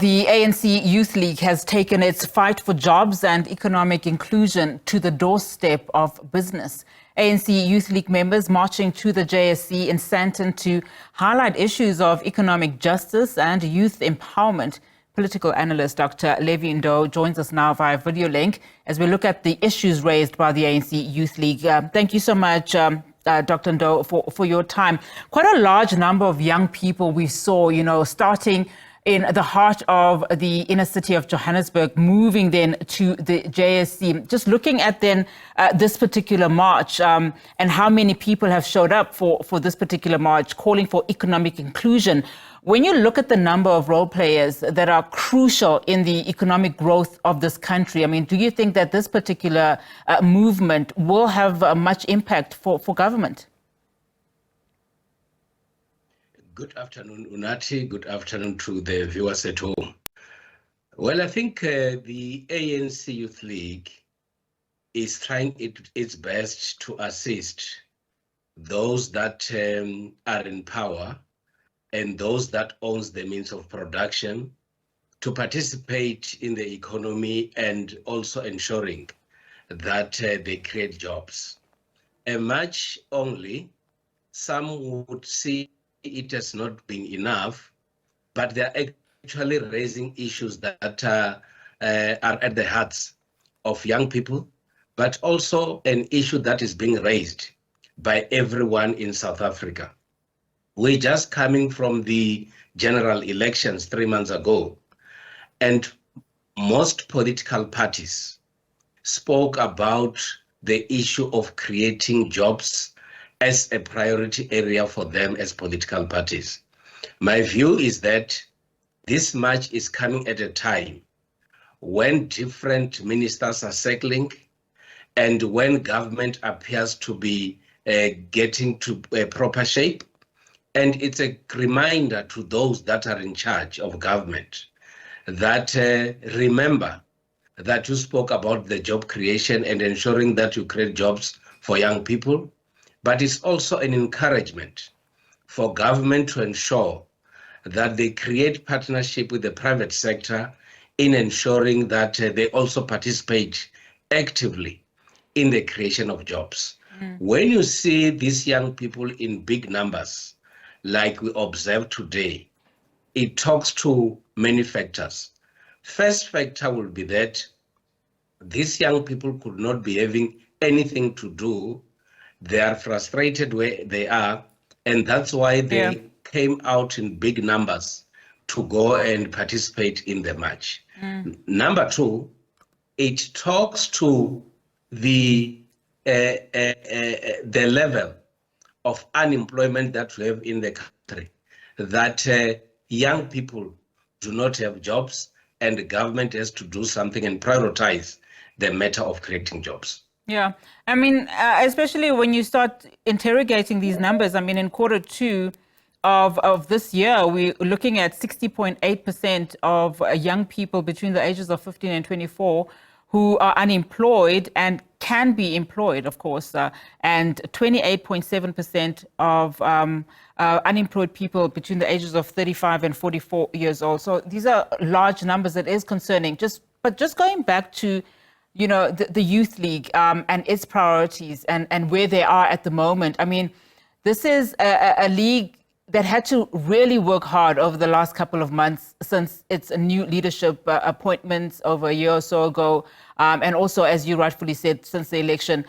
The ANC Youth League has taken its fight for jobs and economic inclusion to the doorstep of business. ANC Youth League members marching to the JSE in Sandton to highlight issues of economic justice and youth empowerment. Political analyst Dr Levy Ndou joins us now via video link as we look at the issues raised by the ANC Youth League. Thank you so much, Dr. Ndou, for your time. Quite a large number of young people we saw, starting in the heart of the inner city of Johannesburg, moving then to the JSE. Just looking at then this particular march and how many people have showed up for this particular march, calling for economic inclusion. When you look at the number of role players that are crucial in the economic growth of this country, do you think that this particular movement will have much impact for government? Good afternoon, Unati. Good afternoon to the viewers at home. Well, I think the ANC Youth League is trying its best to assist those that are in power and those that owns the means of production to participate in the economy and also ensuring that they create jobs. A match only, some would see it has not been enough, but they're actually raising issues that are at the hearts of young people, but also an issue that is being raised by everyone in South Africa. We're just coming from the general elections 3 months ago, and most political parties spoke about the issue of creating jobs as a priority area for them as political parties. My view is that this march is coming at a time when different ministers are circling and when government appears to be getting to a proper shape. And it's a reminder to those that are in charge of government that remember that you spoke about the job creation and ensuring that you create jobs for young people, but it's also an encouragement for government to ensure that they create partnership with the private sector in ensuring that they also participate actively in the creation of jobs. When you see these young people in big numbers, like we observe today, it talks to many factors. First factor will be that these young people could not be having anything to do. They are frustrated where they are, and that's why they came out in big numbers to go and participate in the march. Number two, it talks to the level of unemployment that we have in the country, that young people do not have jobs, and the government has to do something and prioritize the matter of creating jobs. Yeah, especially when you start interrogating these numbers, in Q2 of this year, we're looking at 60.8% of young people between the ages of 15 and 24 who are unemployed and can be employed, of course, and 28.7% of unemployed people between the ages of 35 and 44 years old. So these are large numbers. That is concerning. But just going back to the Youth League and its priorities and where they are at the moment. This is a league that had to really work hard over the last couple of months since its new leadership appointments over a year or so ago. And also, as you rightfully said, since the election.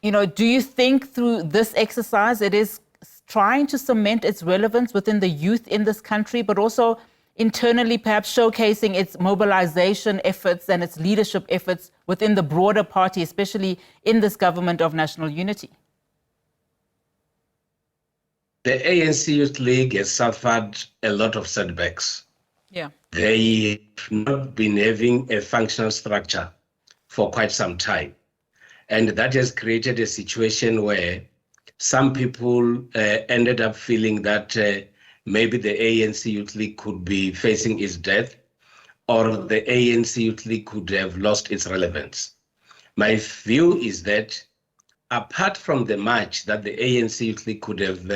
Do you think through this exercise it is trying to cement its relevance within the youth in this country, but also internally perhaps showcasing its mobilization efforts and its leadership efforts within the broader party, especially in this government of national unity? The ANC Youth League has suffered a lot of setbacks. Yeah. They have not been having a functional structure for quite some time. And that has created a situation where some people ended up feeling that maybe the ANC Youth League could be facing its death, or the ANC Youth League could have lost its relevance. My view is that apart from the march that the ANC Youth League could have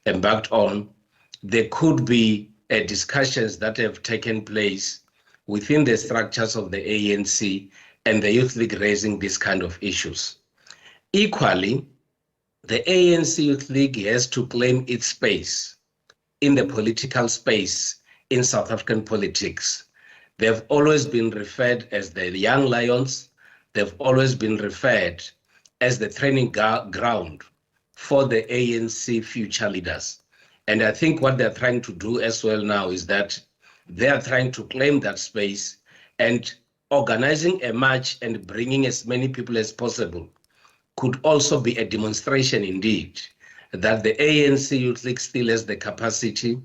embarked on, there could be discussions that have taken place within the structures of the ANC and the Youth League raising these kind of issues. Equally, the ANC Youth League has to claim its space in the political space in South African politics. They've always been referred as the Young Lions. They've always been referred as the training ground for the ANC future leaders. And I think what they're trying to do as well now is that they are trying to claim that space, and organizing a march and bringing as many people as possible could also be a demonstration indeed that the ANC Youth League still has the capacity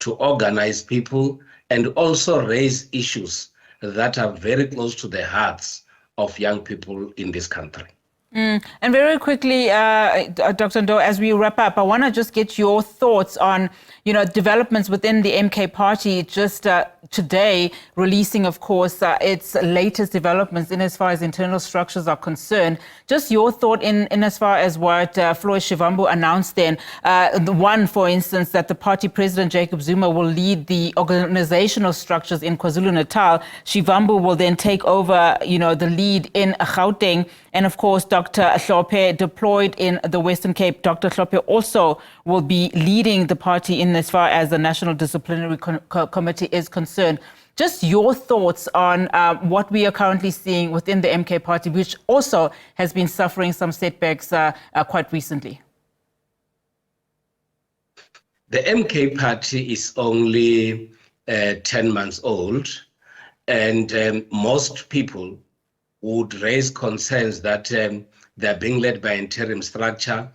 to organize people and also raise issues that are very close to the hearts of young people in this country. And very quickly, Dr. Ndou, as we wrap up, I want to just get your thoughts on, developments within the MK party just today, releasing, of course, its latest developments in as far as internal structures are concerned. Just your thought in as far as what Floyd Shivambu announced then. The one, for instance, that the party president, Jacob Zuma, will lead the organizational structures in KwaZulu-Natal. Shivambu will then take over, the lead in Gauteng. And of course, Dr. Hlophe deployed in the Western Cape. Dr. Hlophe also will be leading the party in as far as the National Disciplinary Committee is concerned. Just your thoughts on what we are currently seeing within the MK party, which also has been suffering some setbacks quite recently. The MK party is only 10 months old, and most people would raise concerns that they're being led by interim structure,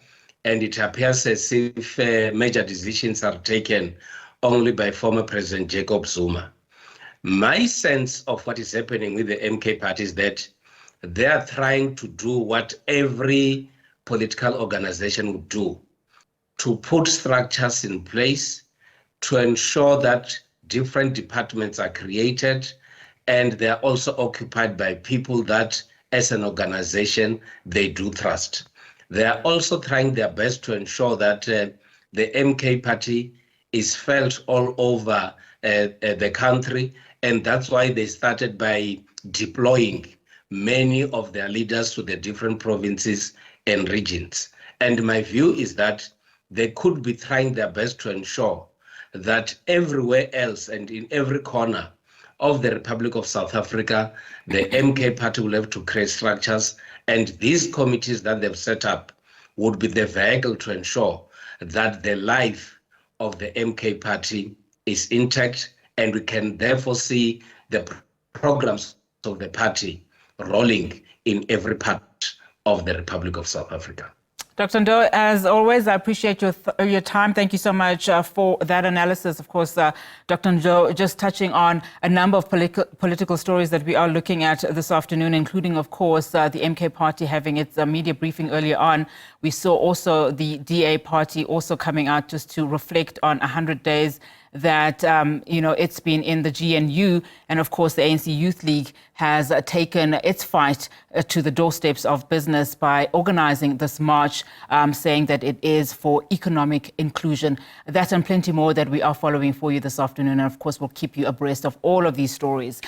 and it appears as if major decisions are taken only by former President Jacob Zuma. My sense of what is happening with the MK party is that they are trying to do what every political organization would do, to put structures in place to ensure that different departments are created, and they are also occupied by people that, as an organization, they do trust. They are also trying their best to ensure that the MK party is felt all over the country, and that's why they started by deploying many of their leaders to the different provinces and regions. And my view is that they could be trying their best to ensure that everywhere else and in every corner of the Republic of South Africa, the MK party will have to create structures, and these committees that they've set up would be the vehicle to ensure that the life of the MK party is intact, and we can therefore see the programs of the party rolling in every part of the Republic of South Africa. Dr. Ndou, as always, I appreciate your time. Thank you so much for that analysis. Of course, Dr. Ndou, just touching on a number of political stories that we are looking at this afternoon, including, of course, the MK party having its media briefing earlier on. We saw also the DA party also coming out just to reflect on 100 days that, it's been in the GNU. And of course, the ANC Youth League has taken its fight to the doorsteps of business by organizing this march, saying that it is for economic inclusion. That and plenty more that we are following for you this afternoon. And of course, we'll keep you abreast of all of these stories.